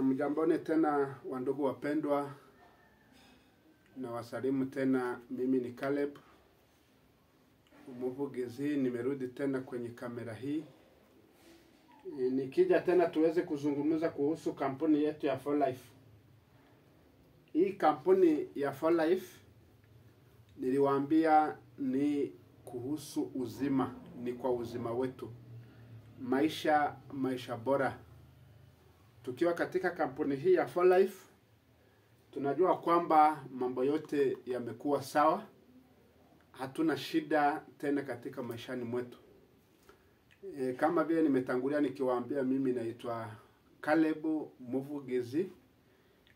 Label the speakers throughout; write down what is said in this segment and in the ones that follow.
Speaker 1: Mjamboni tena wandugu wapendwa, na wasalimu tena. Mimi ni Caleb Umuvugizi, nimerudi tena kwenye kamera hii. Nikija tena tuweze kuzungumza kuhusu kampuni yetu ya For Life. Hii kampuni ya For Life niliwaambia ni kuhusu uzima, ni kwa uzima wetu. Maisha bora. Tukiwa katika kampuni hii ya For Life, tunajua kwamba mambo yote yamekuwa sawa. Hatuna shida tena katika maishani mwetu. Kama vile nimetangulia nikiwaambia, mimi naitwa Caleb Umuvugizi.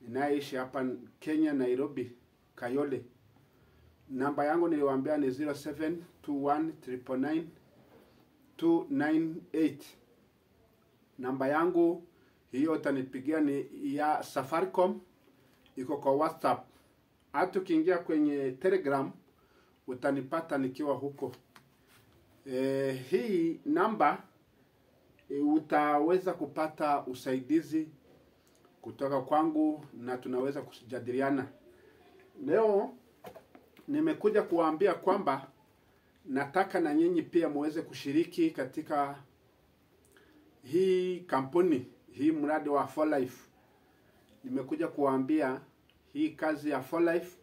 Speaker 1: Ninaishi hapa Kenya, Nairobi, Kayole. Namba yangu niliwaambia ni 0721999298. Namba yangu hiyo utanipigia ni ya Safaricom, iko kwa WhatsApp. Hata ukiingia kwenye Telegram utanipata nikiwa huko. Hii namba utaweza kupata usaidizi kutoka kwangu na tunaweza kujadiliana. Leo nimekuja kuwaambia kwamba nataka na nyinyi pia muweze kushiriki katika hii kampuni, hii mradi wa For Life. Nimekuja kuwaambia hii kazi ya For Life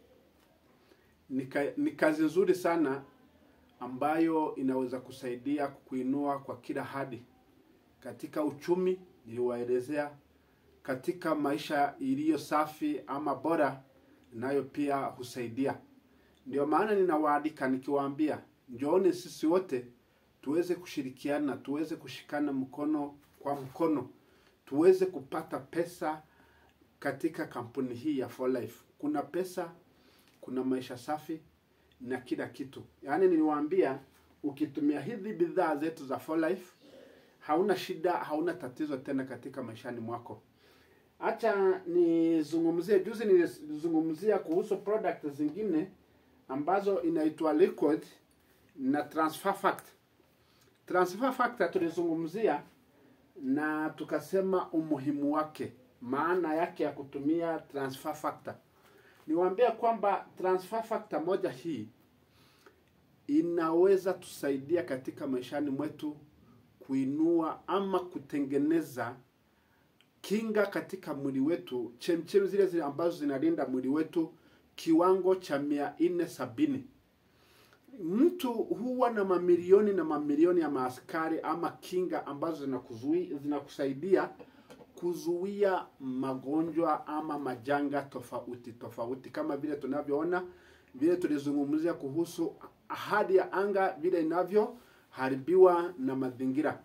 Speaker 1: ni kazi nzuri sana ambayo inaweza kusaidia kukuinua kwa kila hadi. Katika uchumi niliwaelezea, katika maisha iliyo safi ama bora nayo pia husaidia. Ndio maana ninawaalika nikiwaambia, njooni sisi wote tuweze kushirikiana, tuweze kushikana mkono kwa mkono, tuweze kupata pesa katika kampuni hii ya For Life. Kuna pesa, kuna maisha safi na kila kitu. Yaani niliwaambia, ukitumia hizi bidhaa zetu za For Life, hauna shida, hauna tatizo tena katika maishani mwako. Acha nizungumzie, juzi nilizungumzia kuhusu product zingine ambazo inaitwa Liquid na Transfer Factor. Transfer Factor tulizungumzia na tukasema umuhimu wake, maana yake ya kutumia Transfer Factor. Niwaambia kwamba Transfer Factor moja hii inaweza tusaidia katika maishani mwetu kuinua ama kutengeneza kinga katika mwili wetu, chemchemi zile ambazo zinalinda mwili wetu kiwango cha 470. Mtu huwa na mamilioni na mamilioni ya maaskari ama kinga ambazo zinakusaidia kuzuia magonjwa ama majanga tofauti tofauti, kama vile tunavyoona, vile tulizungumzia kuhusu hali ya anga vile inavyoharibiwa na mazingira.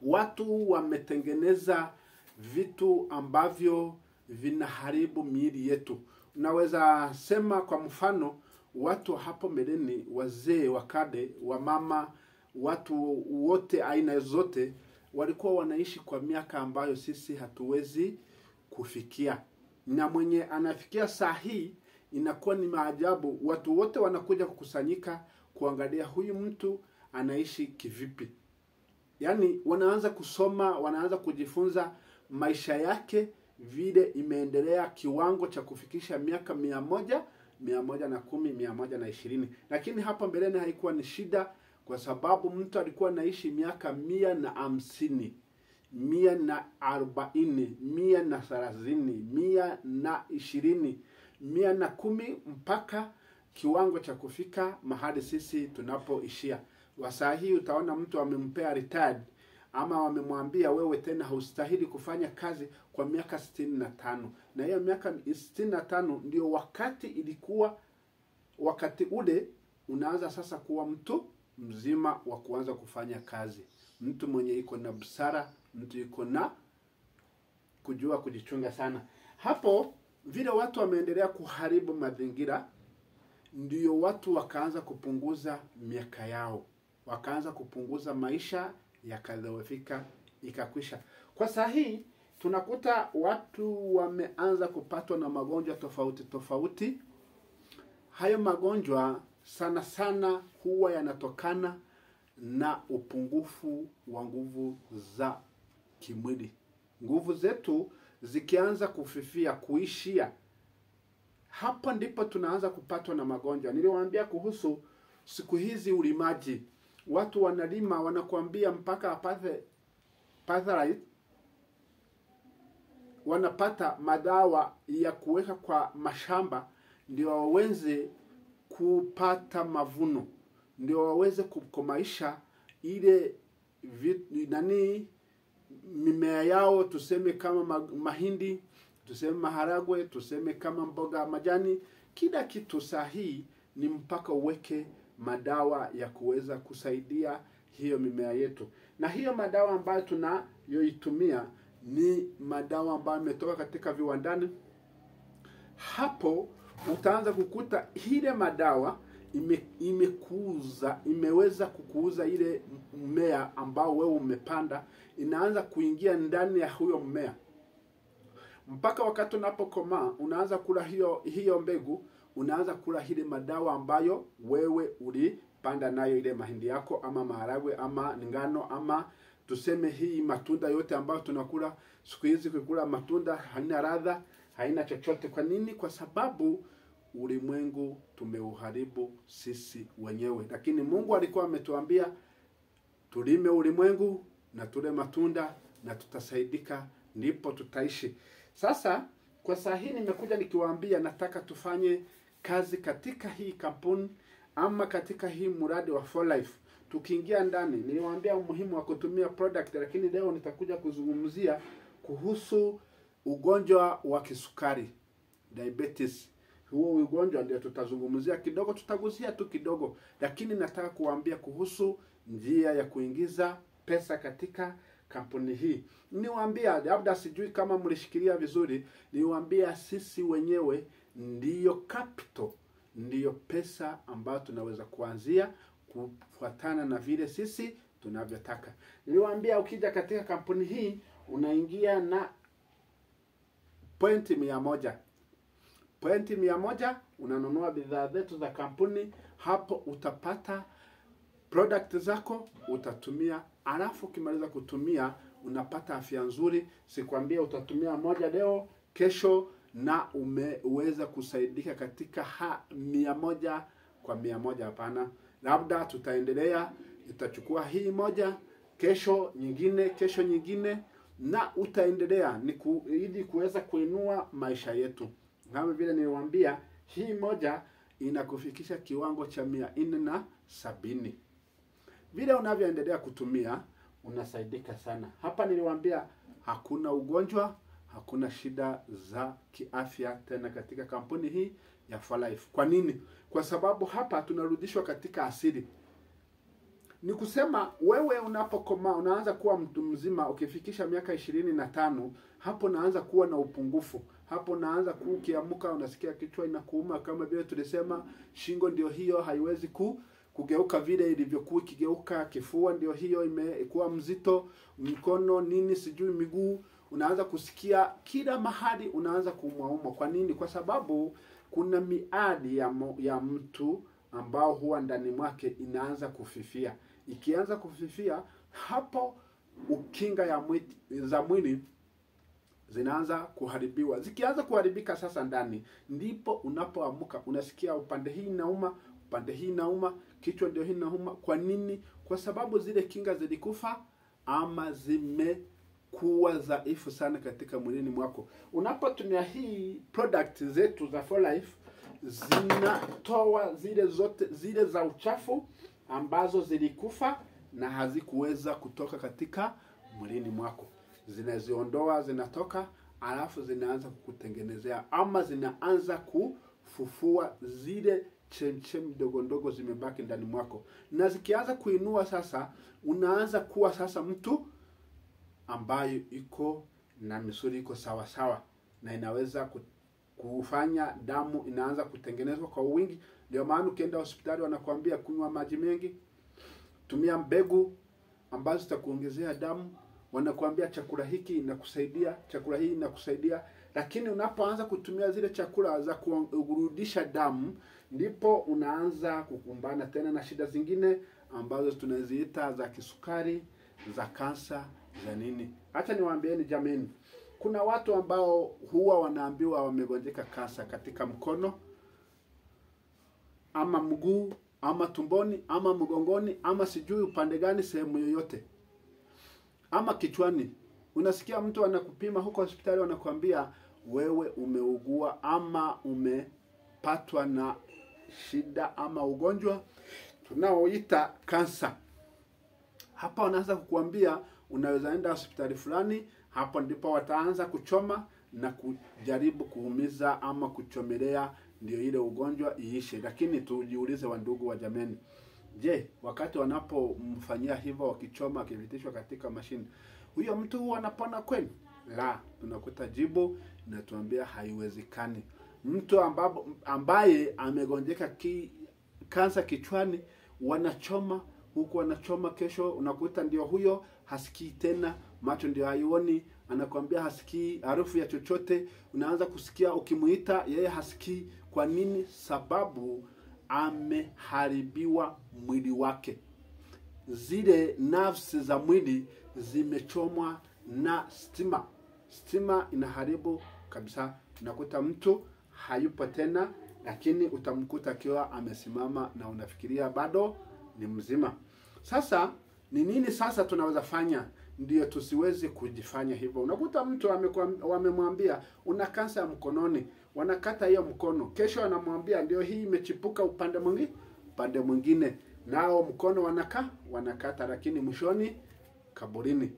Speaker 1: Watu wametengeneza vitu ambavyo vinaharibu miili yetu. Unaweza sema kwa mfano, watu hapo mbeleni, wazee, wakade, wamama, watu wote aina zote walikuwa wanaishi kwa miaka ambayo sisi hatuwezi kufikia. Na mwenye anafikia saa hii inakuwa ni maajabu. Watu wote wanakuja kukusanyika kuangalia huyu mtu anaishi kivipi. Yaani wanaanza kusoma, wanaanza kujifunza maisha yake vile imeendelea kiwango cha kufikisha miaka 100, 110, 120. Lakini hapa mbeleni haikuwa ni shida, kwa sababu mtu alikuwa anaishi miaka 150, 140, 130, 120, 110 mpaka kiwango cha kufika mahali sisi tunapoishia. Wasaa hii utaona mtu amempea retired ama wamemwambia wewe tena haustahili kufanya kazi kwa miaka 65. Na hiyo miaka 65 ndio wakati ule unaanza sasa kuwa mtu mzima wa kuanza kufanya kazi. Mtu mwenye iko na busara, mtu iko na kujua kujichunga sana. Hapo vile watu wameendelea kuharibu mazingira, ndio watu wakaanza kupunguza miaka yao. Wakaanza kupunguza maisha, yakadhoofika, ikakwisha. Kwa saa hii tunakuta watu wameanza kupatwa na magonjwa tofauti tofauti. Hayo magonjwa sana sana huwa yanatokana na upungufu wa nguvu za kimwili. nguvu zetu zikianza kufifia, kuishia, hapo ndipo tunaanza kupatwa na magonjwa. Niliwaambia kuhusu siku hizi ulimaji. Watu wanalima, wanakuambia mpaka apate Pastherite, wanapata madawa ya kuweka kwa mashamba ndio waweze kupata mavuno, ndio waweze kukomaisha ile mimea yao, tuseme kama mahindi, tuseme maharagwe, tuseme kama mboga majani. Kila kitu sahihi ni mpaka uweke madawa ya kuweza kusaidia hiyo mimea yetu. Na hiyo madawa ambayo tunayoitumia ni madawa ambayo yametoka katika viwandani. Hapo utaanza kukuta ile madawa imeweza kukuuza ile mmea ambao wewe umepanda, inaanza kuingia ndani ya huyo mmea. Mpaka wakati unapokomaa, unaanza kula hiyo mbegu, unaanza kula ile madawa ambayo wewe ulipanda nayo ile mahindi yako ama maharagwe ama ngano ama tuseme hii matunda yote ambayo tunakula siku hizi. Kukula matunda haina ladha, haina chochote. Kwa nini? Kwa sababu ulimwengu tumeuharibu sisi wenyewe. Lakini Mungu alikuwa ametuambia tulime ulimwengu na tule matunda na tutasaidika, ndipo tutaishi. Sasa kwa saa hii nimekuja nikiwaambia nataka tufanye kazi katika hii kampuni ama katika hii mradi wa For Life. Tukiingia ndani, niliwaambia umuhimu wa kutumia product, lakini leo nitakuja kuzungumzia kuhusu ugonjwa wa kisukari, diabetes. Huo ugonjwa ndio tutazungumzia kidogo, tutagusia tu kidogo, lakini nataka kuwaambia kuhusu njia ya kuingiza pesa katika kampuni hii. Niwaambia, labda sijui kama mlishikilia vizuri, niwaambia sisi wenyewe ndiyo capital, ndiyo pesa ambayo tunaweza kuanzia kufuatana na vile sisi tunavyotaka. Niliwaambia ukija katika kampuni hii unaingia na pointi 100. Pointi 100 unanunua bidhaa zetu za kampuni. Hapo utapata product zako, utatumia, alafu ukimaliza kutumia unapata afya nzuri. Sikwambia utatumia moja leo, kesho na umeweza kusaidika katika 100 kwa 100. Hapana, labda tutaendelea, itachukua hii moja, kesho nyingine, kesho nyingine, na utaendelea ili kuweza kuinua maisha yetu. Kama vile niliwaambia, hii moja inakufikisha kiwango cha 470. Vile unavyoendelea kutumia unasaidika sana. Hapa niliwaambia hakuna ugonjwa, hakuna shida za kiafya tena katika kampuni hii ya For Life. Kwa nini? Kwa sababu hapa tunarudishwa katika asili. Ni kusema wewe unapokomaa, unaanza kuwa mtu mzima, ukifikisha miaka 25, hapo unaanza kuwa na upungufu. Hapo unaanza ukiamka unasikia kichwa inakuuma, kama vile tulisema shingo ndio hiyo haiwezi kugeuka vile ilivyokuwa ikigeuka, kifua ndio hiyo imekuwa mzito, mikono nini sijui miguu, unaanza kusikia kila mahali unaanza kuumwa. Kwa nini? Kwa sababu kuna miadi ya mtu ambao huwa ndani mwake inaanza kufifia. Ikianza kufifia, hapo ukinga za mwili zinaanza kuharibiwa. Zikianza kuharibika sasa ndani, ndipo unapoamka unasikia upande hii inauma, upande hii inauma, kichwa ndio hii inauma. Kwa nini? Kwa sababu zile kinga zilikufa ama zimekuwa dhaifu sana katika mwilini mwako. Unapotumia hii product zetu za For Life, zinatoa zile za uchafu ambazo zilikufa na hazikuweza kutoka katika mwilini mwako. Zinaziondoa, zinatoka, alafu zinaanza kukutengenezea ama zinaanza kufufua zile chemchem ndogo ndogo zimebaki ndani mwako. Na zikianza kuinua sasa, unaanza kuwa sasa mtu ambaye iko na misuli iko sawa sawa na inaweza kufanya damu inaanza kutengenezwa kwa wingi. Ndio maana ukienda hospitali wanakuambia kunywa maji mengi, tumia mbegu ambazo zitakuongezea damu, wanakuambia chakula hiki inakusaidia, chakula hii inakusaidia. Lakini unapoanza kutumia zile chakula za kurudisha damu, ndipo unaanza kukumbana tena na shida zingine ambazo tunaziita za kisukari, za kansa za nini. Acha niwaambieni jameni, kuna watu ambao huwa wanaambiwa wamegonjeka kansa katika mkono ama mguu ama tumboni ama mgongoni ama sijui upande gani, sehemu yoyote, ama kichwani. Unasikia mtu anakupima huko hospitali, wanakuambia wewe umeugua ama umepatwa na shida ama ugonjwa tunaoita kansa. Hapa wanaanza kukuambia unaweza enda hospitali fulani. Hapo ndipo wataanza kuchoma na kujaribu kuumiza ama kuchomelea ndio ile ugonjwa iishe. Lakini tujiulize wandugu wa jameni, je, wakati wanapomfanyia hivyo, wakichoma, akivitishwa katika mashine, huyo mtu huwa anapona kweli? La, tunakuta jibu na tuambia haiwezekani. Mtu ambaye amegonjeka kansa kichwani, wanachoma huku, wanachoma, kesho unakuta ndio huyo hasikii tena, macho ndio haioni, anakuambia hasikii harufu ya chochote. Unaanza kusikia ukimuita yeye hasikii. Kwa nini? Sababu ameharibiwa mwili wake. Zile nerves za mwili zimechomwa na stima. Stima inaharibu kabisa. Unakuta mtu hayupo tena, lakini utamkuta akiwa amesimama na unafikiria bado ni mzima. Sasa ni nini sasa tunaweza fanya ndio tusiwezi kujifanya hivyo? Unakuta mtu wamemwambia una kansa ya mkononi, wanakata hiyo mkono, kesho anamwambia ndio hii imechipuka upande mwingine, nao mkono wanakata, lakini mwishoni kaburini.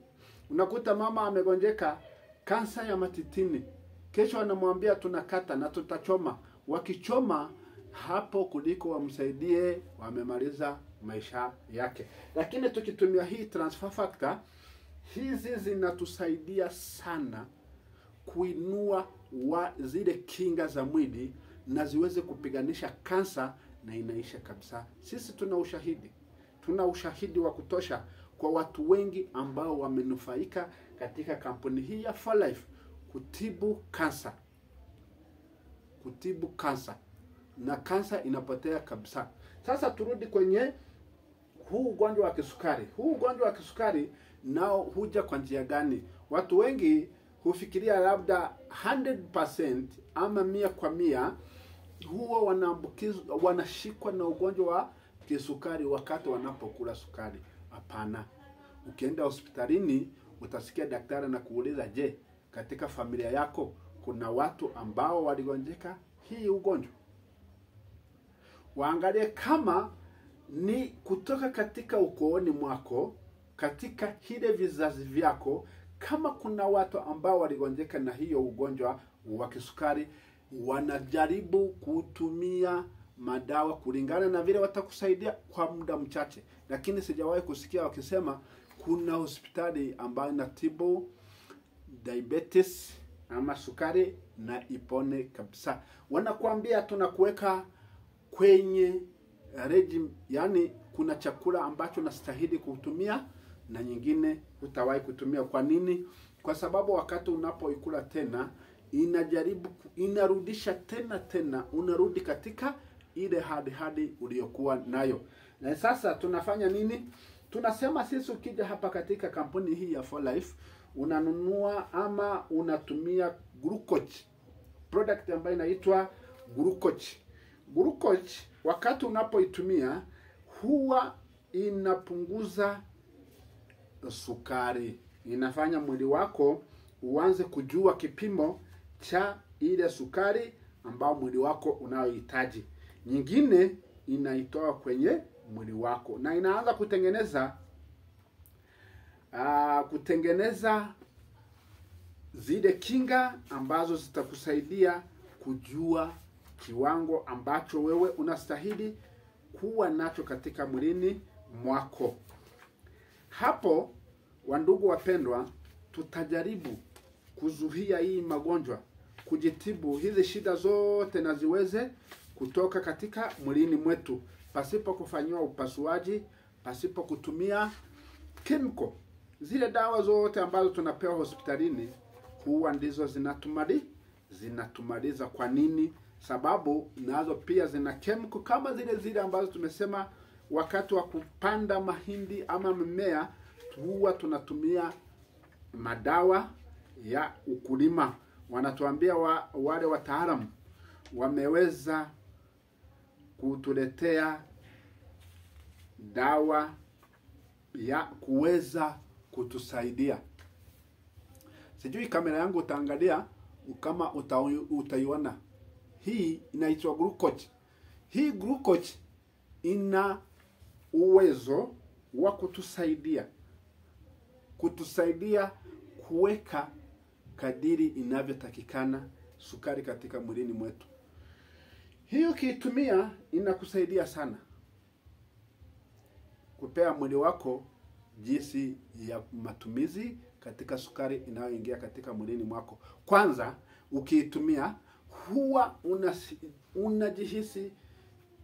Speaker 1: Unakuta mama amegonjeka kansa ya matitini, kesho anamwambia tunakata na tutachoma. Wakichoma hapo kuliko wamsaidie, wamemaliza maisha yake. Lakini tukitumia hii transfer factor, hizi zinatusaidia sana kuinua zile kinga za mwili na ziweze kupiganisha kansa na inaisha kabisa. Sisi tuna ushahidi wa kutosha kwa watu wengi ambao wamenufaika katika kampuni hii ya 4Life kutibu kansa na kansa inapotea kabisa. Sasa turudi kwenye huu ugonjwa wa kisukari. Huu ugonjwa wa kisukari nao huja kwa njia gani? Watu wengi hufikiria labda 100% ama 100% huwa wanaambukizwa, wanashikwa na ugonjwa wa kisukari wakati wanapokula sukari. Hapana. Ukienda hospitalini utasikia daktari na kuuliza, je, katika familia yako kuna watu ambao waligonjeka hii ugonjwa? Waangalie kama ni kutoka katika ukooni mwako, katika hile vizazi vyako, kama kuna watu ambao waligonjeka na hiyo ugonjwa wa kisukari, wanajaribu kutumia madawa kulingana na vile watakusaidia kwa muda mchache. Lakini sijawahi kusikia wakisema kuna hospitali ambayo inatibu diabetes ama sukari na ipone kabisa. Wanakuambia tunakuweka kwenye regime, yani kuna chakula ambacho unastahili kutumia na nyingine hutawahi kutumia. Kwa nini? Kwa sababu wakati unapoikula tena inarudisha tena unarudi katika ile hadi uliyokuwa nayo. Na sasa tunafanya nini? Tunasema sisi ukija hapa katika kampuni hii ya 4Life, unanunua ama unatumia Glucoch product ambayo inaitwa Glucoch. Glucoch wakati unapoitumia huwa inapunguza sukari. Inafanya mwili wako uanze kujua kipimo cha ile sukari ambao mwili wako unayohitaji. Nyingine inaitoa kwenye mwili wako na inaanza kutengeneza zile kinga ambazo zitakusaidia kujua kiwango ambacho wewe unastahili kuwa nacho katika mwilini mwako. Hapo wandugu wapendwa, tutajaribu kuzuia hii magonjwa, kujitibu hizi shida zote na ziweze kutoka katika mwilini mwetu, pasipo kufanyiwa upasuaji, pasipo kutumia chemical. Zile dawa zote ambazo tunapewa hospitalini huwa ndizo zinatumaliza. Kwa nini? Sababu nazo pia zina chemical kama zile ambazo tumesema wakati wa kupanda mahindi ama mimea, huwa tunatumia madawa ya ukulima. Wanatuambia wale wataalamu wameweza kutuletea dawa ya kuweza kutusaidia. Sijui kamera yangu utaangalia kama utaiona. Hii inaitwa glucose. Hii glucose ina uwezo wa kutusaidia kuweka kadiri inavyotakikana sukari katika mwilini mwetu. Hii ukiitumia inakusaidia sana kupea mwili wako jinsi ya matumizi katika sukari inayoingia katika mwilini mwako. Kwanza ukiitumia huwa unajihisi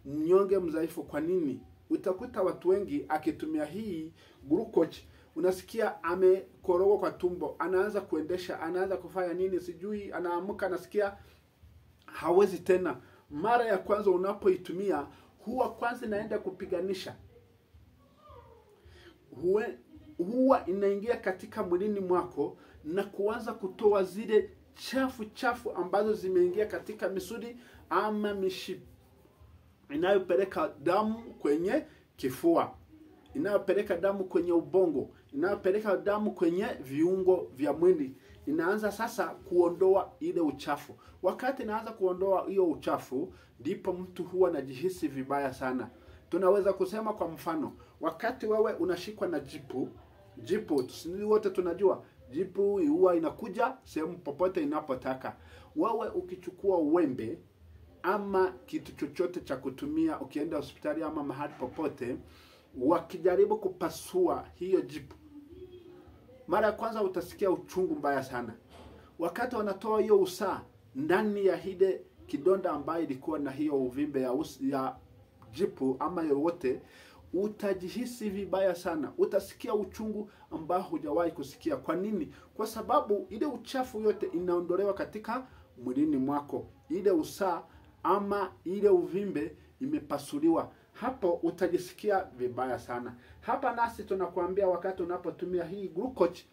Speaker 1: mnyonge, mdhaifu. Kwa nini? Utakuta watu wengi akitumia hii glucose unasikia amekorogwa kwa tumbo, anaanza kuendesha, anaanza kufanya nini sijui, anaamka anasikia hawezi tena. Mara ya kwanza unapoitumia huwa kwanza inaenda kupiganisha, huwa inaingia katika mwilini mwako na kuanza kutoa zile chafu ambazo zimeingia katika misuli ama mishipa inayopeleka damu kwenye kifua, inayopeleka damu kwenye ubongo, inayopeleka damu kwenye viungo vya mwili. Inaanza sasa kuondoa ile uchafu. Wakati inaanza kuondoa hiyo uchafu, ndipo mtu huwa anajihisi vibaya sana. Tunaweza kusema kwa mfano, wakati wewe unashikwa na jipu, sisi wote tunajua jipu huwa inakuja sehemu popote inapotaka. Wewe ukichukua uwembe ama kitu chochote cha kutumia, ukienda hospitali ama mahali popote, wakijaribu kupasua hiyo jipu, mara ya kwanza utasikia uchungu mbaya sana. Wakati wanatoa hiyo usaa ndani ya hile kidonda ambayo ilikuwa na hiyo uvimbe ya jipu ama yoyote, utajihisi vibaya sana. Utasikia uchungu ambao hujawahi kusikia. Kwa nini? Kwa sababu ile uchafu yote inaondolewa katika mwilini mwako. Ile usaa ama ile uvimbe imepasuliwa. Hapo utajisikia vibaya sana. Hapa nasi tunakuambia wakati unapotumia hii glucose,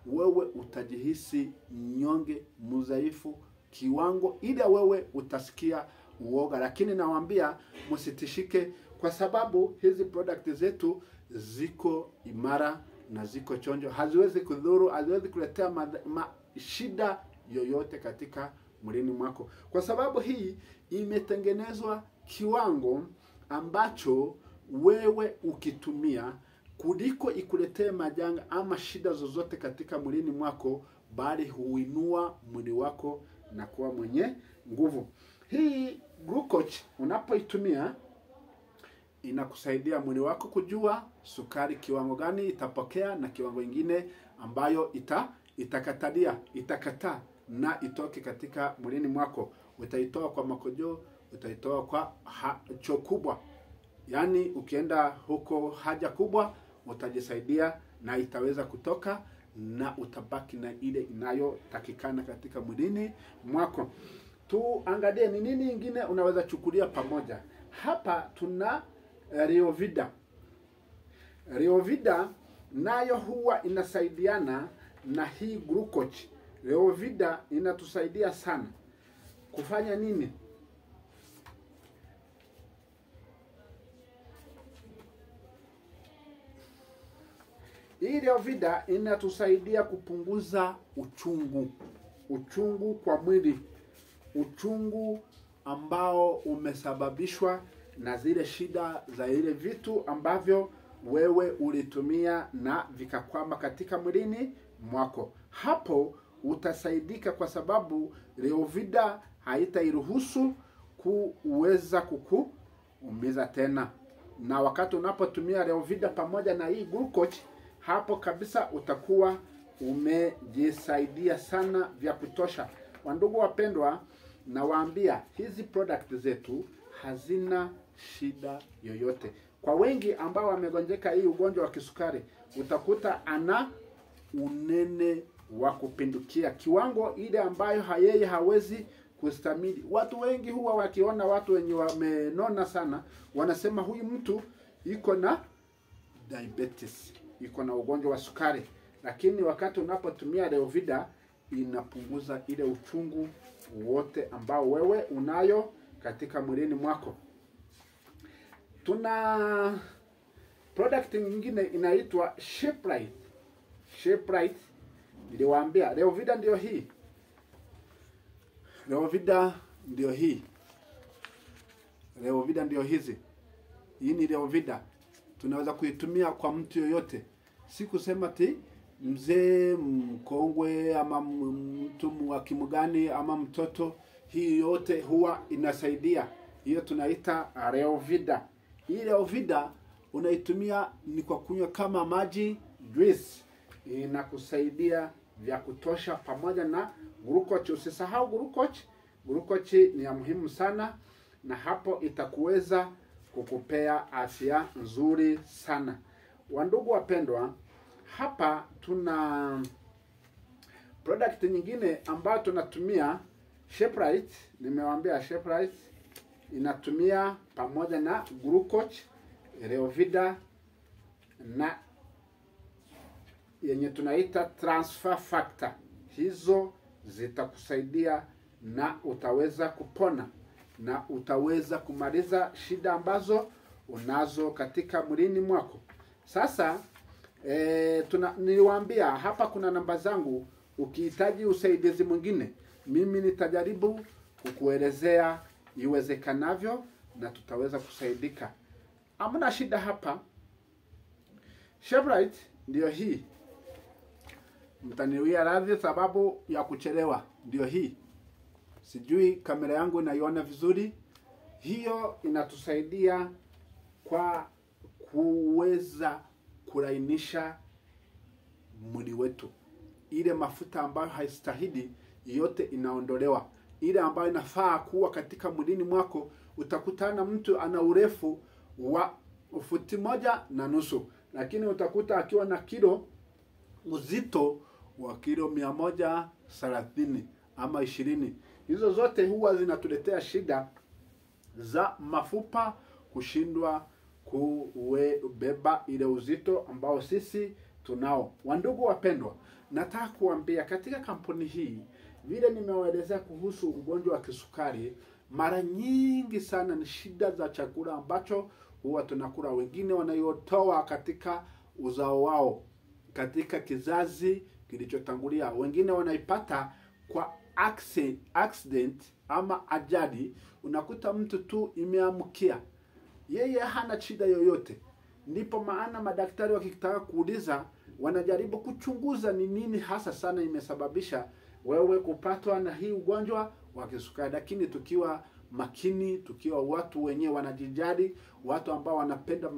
Speaker 1: wewe utajihisi mnyonge, mdhaifu kiwango ile wewe utasikia uoga. Lakini nawaambia msitishike, kwa sababu hizi product zetu ziko imara na ziko chonjo. Haziwezi kudhuru, haziwezi kuletea shida yoyote katika mwilini mwako. Kwa sababu hii imetengenezwa kiwango ambacho wewe ukitumia kuliko ikuletee majanga ama shida zozote katika mwilini mwako, bali huinua mwili wako na kuwa mwenye nguvu. Hii glucose unapoitumia inakusaidia mwili wako kujua sukari kiwango gani itapokea na kiwango ingine ambayo itakataa na itoke katika mwilini mwako. Utaitoa kwa makojo, utaitoa kwa choo kubwa. Yaani ukienda huko haja kubwa utajisaidia na itaweza kutoka na utabaki na ile inayotakikana katika mwilini mwako. Tuangalie ni nini ingine unaweza chukulia pamoja. Hapa tuna Reovida. Reovida nayo huwa inasaidiana na hii glucose. Reovida inatusaidia sana. Kufanya nini? Hii Reovida inatusaidia kupunguza uchungu kwa mwili. Uchungu ambao umesababishwa na zile shida za ile vitu ambavyo wewe ulitumia na vikakwama katika mwilini mwako. Hapo utasaidika, kwa sababu Reovida haitairuhusu kuweza kukuumiza tena. Na wakati unapotumia Reovida pamoja na hii glucose, hapo kabisa utakuwa umejisaidia sana vya kutosha. Wandugu wapendwa, nawaambia hizi product zetu hazina shida yoyote. Kwa wengi ambao wamegonjeka hii ugonjwa wa kisukari, utakuta ana unene wa kupindukia, kiwango ile ambayo yeye hawezi kustamili. Watu wengi huwa wakiona watu wenye wamenona sana, wanasema huyu mtu iko na diabetes, iko na ugonjwa wa sukari. lakini wakati unapotumia Reovida inapunguza ile uchungu wote ambao wewe unayo katika mwilini mwako. Tuna product nyingine inaitwa ShapeRite. ShapeRite niliwaambia Reovida ndio hii. Reovida ndio hii. Reovida ndio hizi. Hii ni Reovida. Tunaweza kuitumia kwa mtu yoyote. Si kusema ti mzee, mkongwe ama mtu wa kimugani ama mtoto. Hii yote huwa inasaidia. Hiyo tunaita Reovida. Hii Reovida unaitumia ni kwa kunywa kama maji, juice. Inakusaidia vya kutosha pamoja na glucose. Usisahau glucose. Glucose ni ya muhimu sana, na hapo itakuweza kukupea afya nzuri sana. Wandugu wapendwa, hapa tuna product nyingine ambayo tunatumia ShapeRite. Nimewaambia ShapeRite inatumia pamoja na glucose, Reovida na yenye tunaita transfer factor. Hizo zitakusaidia na utaweza kupona na utaweza kumaliza shida ambazo unazo katika mwilini mwako. Sasa niliwaambia hapa kuna namba zangu. Ukihitaji usaidizi mwingine, mimi nitajaribu kukuelezea iwezekanavyo na tutaweza kusaidika. Hamna shida hapa. ShapeRite ndio hii. Mtaniwia radhi sababu ya kuchelewa. Ndio hii. Sijui kamera yangu inaiona vizuri. Hiyo inatusaidia kwa kuweza kulainisha mwili wetu. Ile mafuta ambayo haistahili yote inaondolewa. Ile ambayo inafaa kuwa katika mwilini mwako, utakutana mtu ana urefu wa 1.5 futi, lakini utakuta akiwa na kilo uzito wa kilo 130 ama 20. Hizo zote huwa zinatuletea shida za mafupa kushindwa kubeba ile uzito ambao sisi tunao. Wandugu wapendwa, nataka kuambia katika kampuni hii, vile nimewaelezea kuhusu ugonjwa wa kisukari, mara nyingi sana ni shida za chakula ambacho huwa tunakula. Wengine wanayotoa katika uzao wao, katika kizazi kilichotangulia. Wengine wanaipata kwa accident ama ajali. Unakuta mtu tu imeamkia, yeye hana shida yoyote. Ndipo maana madaktari wakitaka kuuliza, wanajaribu kuchunguza ni nini hasa sana imesababisha wewe kupatwa na hii ugonjwa wa kisukari. Lakini tukiwa makini, tukiwa watu wenyewe wanajijali, watu ambao wanapenda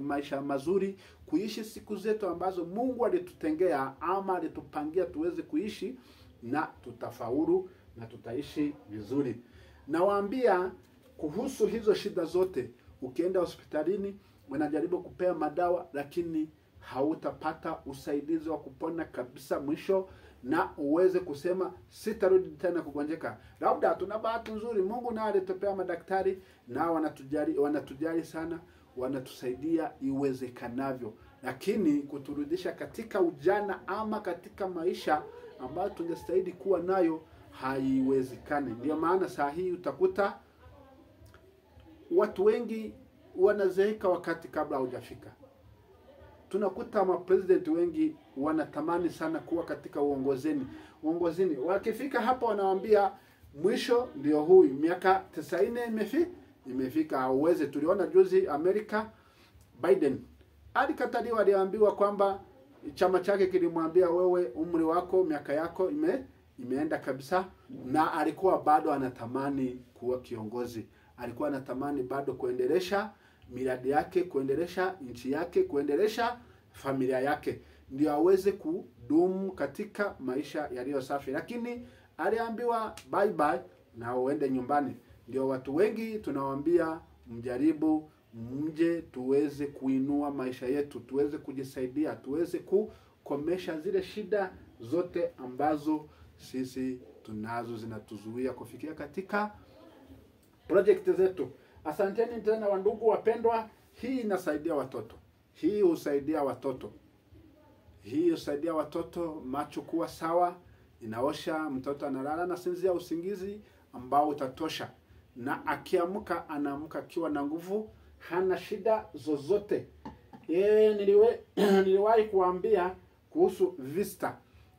Speaker 1: maisha mazuri, kuishi siku zetu ambazo Mungu alitutengea ama alitupangia tuweze kuishi, na tutafaulu na tutaishi vizuri. Nawaambia kuhusu hizo shida zote. Ukienda hospitalini wanajaribu kupea madawa, lakini hautapata usaidizi wa kupona kabisa mwisho na uweze kusema sitarudi tena kugonjeka. Labda tuna bahati nzuri, Mungu naye alitupea madaktari na wanatujali sana, wanatusaidia iwezekanavyo, lakini kuturudisha katika ujana ama katika maisha ambayo tungestahili kuwa nayo haiwezekani. Ndio maana saa hii utakuta watu wengi wanazeeka wakati kabla hujafika. Tunakuta mapresident wengi wanatamani sana kuwa katika uongozini. Wakifika hapa wanawaambia mwisho ndio huyu, miaka 90 imefika hauwezi. Tuliona juzi Amerika, Biden alikataliwa, aliambiwa kwamba chama chake kilimwambia wewe umri wako, miaka yako imeenda kabisa, na alikuwa bado anatamani kuwa kiongozi. Alikuwa anatamani bado kuendelesha miradi yake, kuendelesha nchi yake, kuendelesha familia yake, ndio aweze kudumu katika maisha yaliyo safi. Lakini aliambiwa bye bye na uende nyumbani. Ndio watu wengi tunawaambia mjaribu, mje tuweze kuinua maisha yetu, tuweze kujisaidia, tuweze kukomesha zile shida zote ambazo sisi tunazo zinatuzuia kufikia katika project zetu. Asanteni tena wandugu wapendwa. Hii inasaidia watoto. Hii husaidia watoto. Hii husaidia watoto macho kuwa sawa, inaosha mtoto analala na sinzia usingizi ambao utatosha, na akiamka anaamka akiwa na nguvu, hana shida zozote. Niliwahi kuambia kuhusu Vista.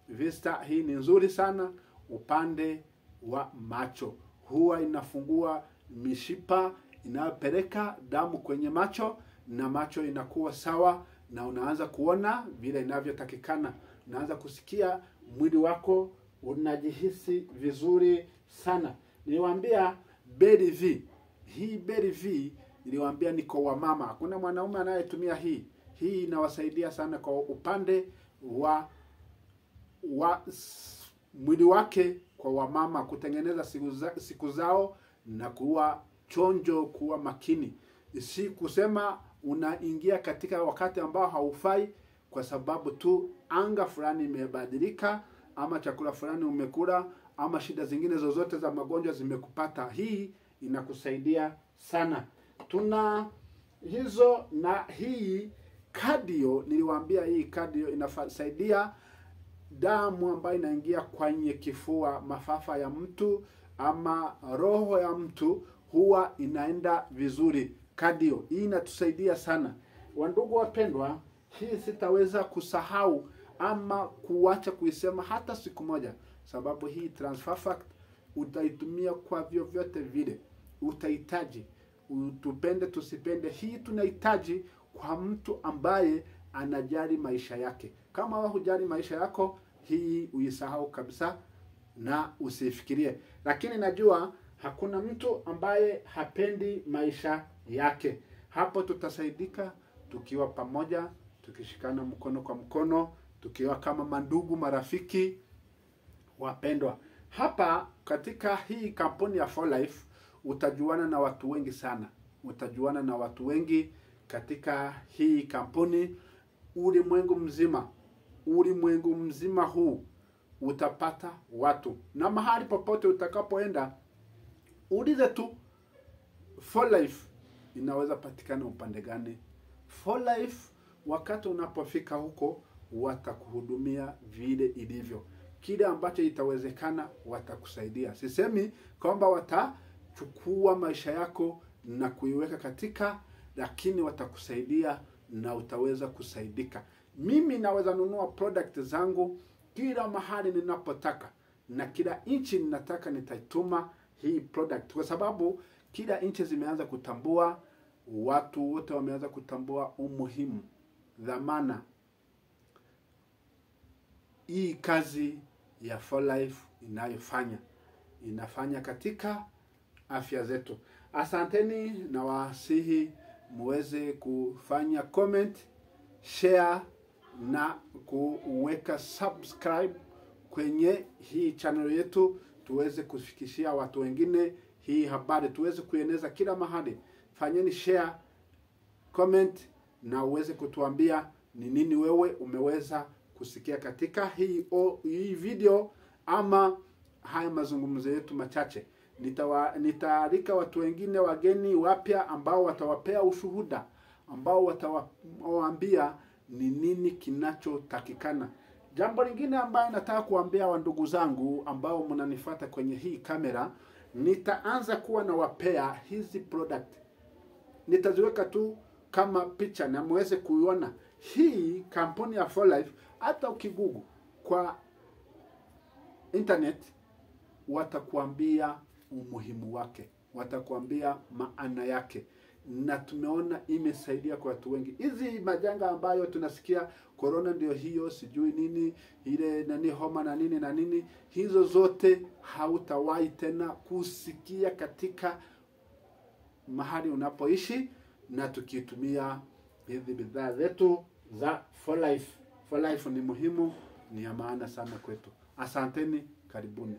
Speaker 1: Vista hii ni nzuri sana upande wa macho. Huwa inafungua mishipa inayopeleka damu kwenye macho, na macho inakuwa sawa, na unaanza kuona vile inavyotakikana. Unaanza kusikia mwili wako unajihisi vizuri sana. Niliwaambia Berry V. Hii Berry V niliwaambia ni kwa wamama. Hakuna mwanaume anayetumia hii. Hii inawasaidia sana kwa upande wa mwili wake, kwa wamama kutengeneza siku zao na kuwa chonjo, kuwa makini. Si kusema unaingia katika wakati ambao haufai kwa sababu tu anga fulani imebadilika, ama chakula fulani umekula, ama shida zingine zozote za magonjwa zimekupata. Hii inakusaidia sana. Tuna hizo, na hii cardio, niliwaambia hii cardio inasaidia damu ambayo inaingia kwenye kifua, mafafa ya mtu ama roho ya mtu, huwa inaenda vizuri. Cardio hii inatusaidia sana. Wandugu wapendwa, hii sitaweza kusahau ama kuacha kuisema hata siku moja, sababu hii Transfer Fact utaitumia kwa vyovyote vile utahitaji. Tupende tusipende, hii tunahitaji kwa mtu ambaye anajali maisha yake. Kama wewe hujali maisha yako, hii uisahau kabisa na usifikirie. Lakini najua hakuna mtu ambaye hapendi maisha yake. Hapo tutasaidika tukiwa pamoja, tukishikana mkono kwa mkono, tukiwa kama mandugu, marafiki wapendwa. Hapa katika hii kampuni ya 4Life utajuana na watu wengi sana. Utajuana na watu wengi katika hii kampuni. Ulimwengu mzima huu utapata watu, na mahali popote utakapoenda ulize tu 4Life inaweza patikana upande gani. 4Life wakati unapofika huko watakuhudumia vile ilivyo. Kile ambacho itawezekana watakusaidia. Sisemi kwamba watachukua maisha yako na kuiweka katika, lakini watakusaidia na utaweza kusaidika. Mimi naweza nunua product zangu kila mahali ninapotaka, na kila nchi ninataka nitaituma hii product, kwa sababu kila nchi zimeanza kutambua, watu wote wameanza kutambua umuhimu, dhamana hii kazi ya 4Life inafanya katika afya zetu. Asanteni, na wasihi muweze kufanya comment, share na kuweka subscribe kwenye hii channel yetu, tuweze kufikishia watu wengine hii habari, tuweze kueneza kila mahali. Fanyeni share, comment, na uweze kutuambia ni nini wewe umeweza kusikia katika hii video ama haya mazungumzo yetu machache. Nitaalika watu wengine wageni wapya ambao watawapea ushuhuda, ambao watawaambia ni nini kinachotakikana. Jambo lingine ambayo nataka kuambia wandugu zangu ambao mnanifuata kwenye hii kamera, nitaanza kuwa na wapea hizi product. Nitaziweka tu kama picha na muweze kuiona. Hii kampuni ya 4Life, hata ukigugu kwa internet watakuambia umuhimu wake, watakuambia maana yake, na tumeona imesaidia kwa watu wengi. Hizi majanga ambayo tunasikia, corona ndio hiyo, sijui nini, ile nani homa na nini, hizo zote hautawahi tena kusikia katika mahali unapoishi, na tukitumia hizi bidhaa zetu za 4Life. 4Life ni muhimu, ni ya maana sana kwetu. Asanteni, karibuni.